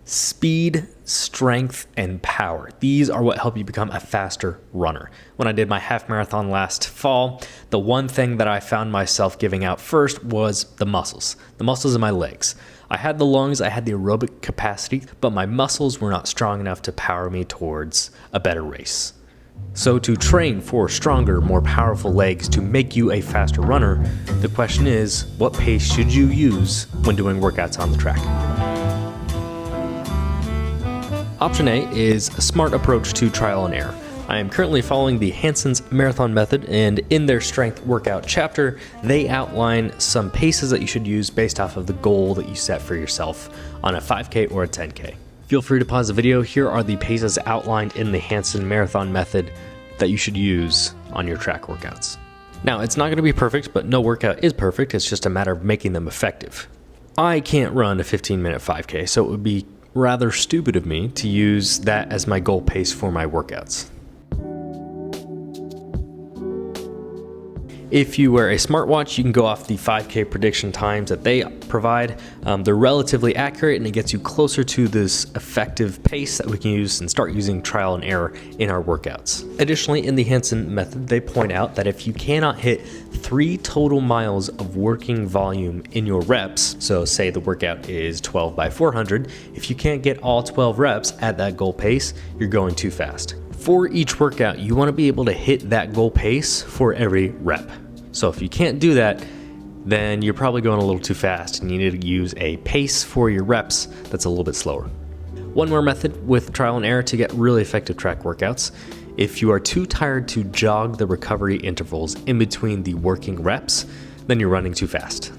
Speed, strength, and power. These are what help you become a faster runner. When I did my half marathon last fall, the one thing that I found myself giving out first was the muscles in my legs. I had the lungs, I had the aerobic capacity, but my muscles were not strong enough to power me towards a better race. So to train for stronger, more powerful legs to make you a faster runner, the question is, what pace should you use when doing workouts on the track? Option A is a smart approach to trial and error. I am currently following the Hansons Marathon Method, and in their strength workout chapter, they outline some paces that you should use based off of the goal that you set for yourself on a 5K or a 10K. Feel free to pause the video. Here are the paces outlined in the Hansons Marathon Method that you should use on your track workouts. Now, it's not going to be perfect, but no workout is perfect. It's just a matter of making them effective. I can't run a 15-minute 5K, so it would be rather stupid of me to use that as my goal pace for my workouts. If you wear a smartwatch, you can go off the 5K prediction times that they provide. They're relatively accurate, and it gets you closer to this effective pace that we can use and start using trial and error in our workouts. Additionally, in the Hansons method, they point out that if you cannot hit 3 total miles of working volume in your reps, so say the workout is 12 by 400, if you can't get all 12 reps at that goal pace, you're going too fast. For each workout, you want to be able to hit that goal pace for every rep. So if you can't do that, then you're probably going a little too fast and you need to use a pace for your reps that's a little bit slower. One more method with trial and error to get really effective track workouts. If you are too tired to jog the recovery intervals in between the working reps, then you're running too fast.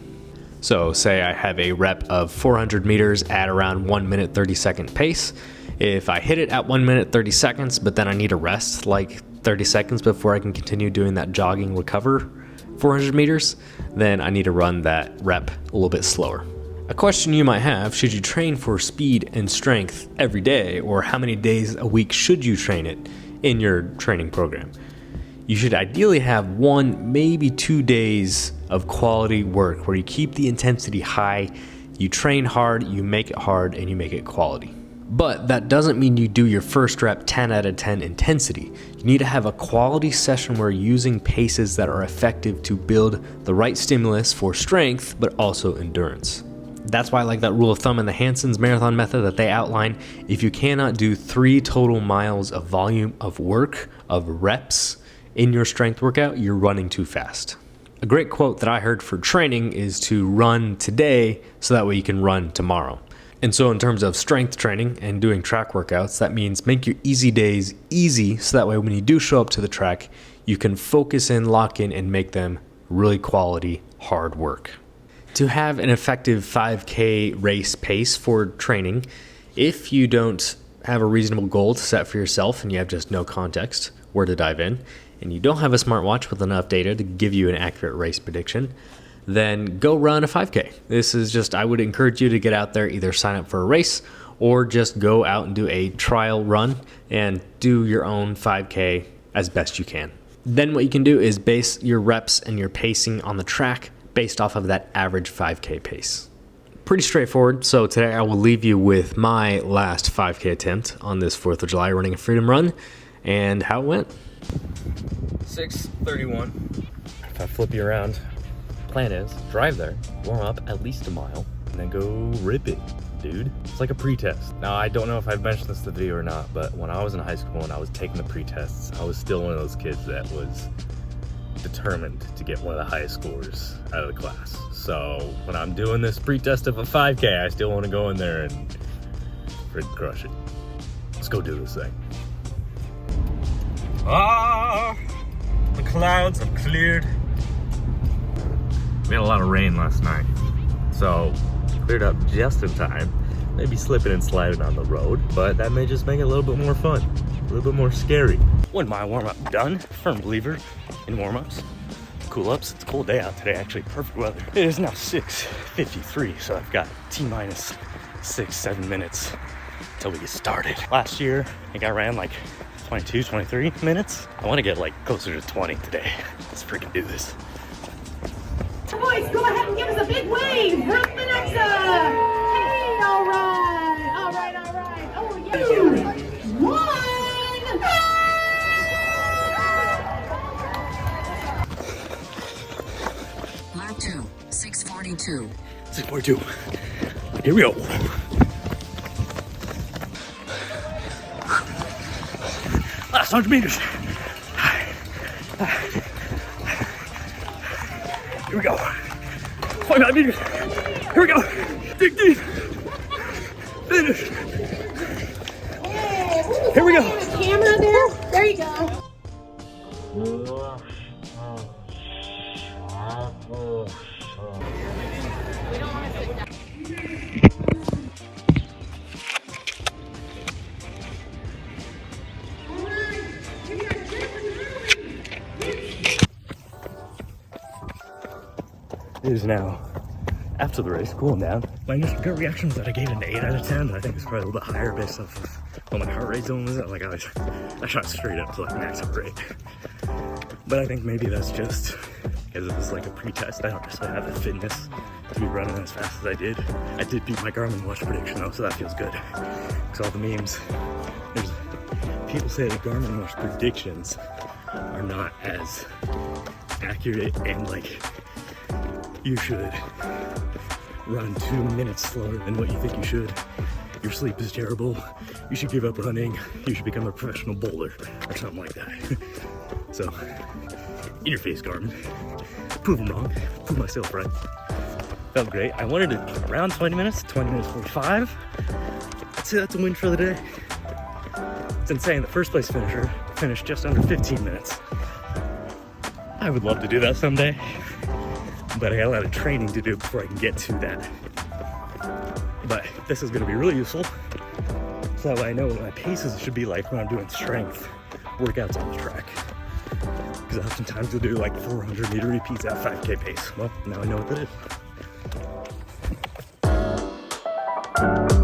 So say I have a rep of 400 meters at around 1 minute 30 second pace. If I hit it at 1 minute 30 seconds, but then I need a rest like 30 seconds before I can continue doing that jogging recover 400 meters, then I need to run that rep a little bit slower. A question you might have, should you train for speed and strength every day, or how many days a week should you train it in your training program? You should ideally have 1, maybe 2 days of quality work where you keep the intensity high, you train hard, you make it hard, and you make it quality. But that doesn't mean you do your first rep 10 out of 10 intensity. You need to have a quality session where you're using paces that are effective to build the right stimulus for strength, but also endurance. That's why I like that rule of thumb in the Hansons Marathon Method that they outline. If you cannot do 3 total miles of volume of work, of reps in your strength workout, you're running too fast. A great quote that I heard for training is to run today so that way you can run tomorrow. And so in terms of strength training and doing track workouts, that means make your easy days easy so that way when you do show up to the track, you can focus in, lock in, and make them really quality, hard work. To have an effective 5K race pace for training, if you don't have a reasonable goal to set for yourself and you have just no context where to dive in, and you don't have a smartwatch with enough data to give you an accurate race prediction, then go run a 5K. This is just, I would encourage you to get out there, either sign up for a race or just go out and do a trial run and do your own 5K as best you can. Then what you can do is base your reps and your pacing on the track based off of that average 5K pace. Pretty straightforward. So today I will leave you with my last 5K attempt on this 4th of July running a freedom run and how it went. 6:31. If I flip you around, plan is drive there, warm up at least a mile, and then go rip it, dude. It's like a pre-test. Now, I don't know if I've mentioned this in the video or not, but when I was in high school and I was taking the pre-tests, I was still one of those kids that was determined to get one of the highest scores out of the class. So when I'm doing this pre-test of a 5K, I still want to go in there and freaking crush it. Let's go do this thing. The clouds have cleared. We had a lot of rain last night, so cleared up just in time. Maybe slipping and sliding on the road, but that may just make it a little bit more fun, a little bit more scary. 1 mile warm-up done. Firm believer in warm-ups. Cool-ups. It's a cold day out today, actually. Perfect weather. It is now 6:53, so I've got T-minus 6-7 minutes until we get started. Last year, I think I ran like 22, 23 minutes. I want to get like closer to 20 today. Let's freaking do this. Boys, go ahead and give us a big wave. Run the next. Hey, all right. or two. Here we go. Last 100 meters. Here we go. 25 meters. Here we go. Dig deep. Finish. Here we go. Camera there. There you go. It is now after the race, cooling down. My initial gut reaction was that I gave it an 8 out of 10. I think it's probably a little bit higher based off of what my heart rate zone was at. Like I shot straight up to like max heart rate. But I think maybe that's just because it was like a pre-test. I don't necessarily have the fitness to be running as fast as I did. I did beat my Garmin watch prediction though, so that feels good. Because all the memes, there's people say that Garmin watch predictions are not as accurate and like you should run 2 minutes slower than what you think you should. Your sleep is terrible. You should give up running. You should become a professional bowler or something like that. So, in your face, Garmin. Prove them wrong. Prove myself right. Felt great. I wanted it around 20 minutes 45. I'd say that's a win for the day. It's insane. The first place finisher finished just under 15 minutes. I would love to do that someday, but I got a lot of training to do before I can get to that. But this is going to be really useful, so that way I know what my paces should be like when I'm doing strength workouts on the track. Because oftentimes we'll do like 400 meter repeats at 5K pace. Well, now I know what that is.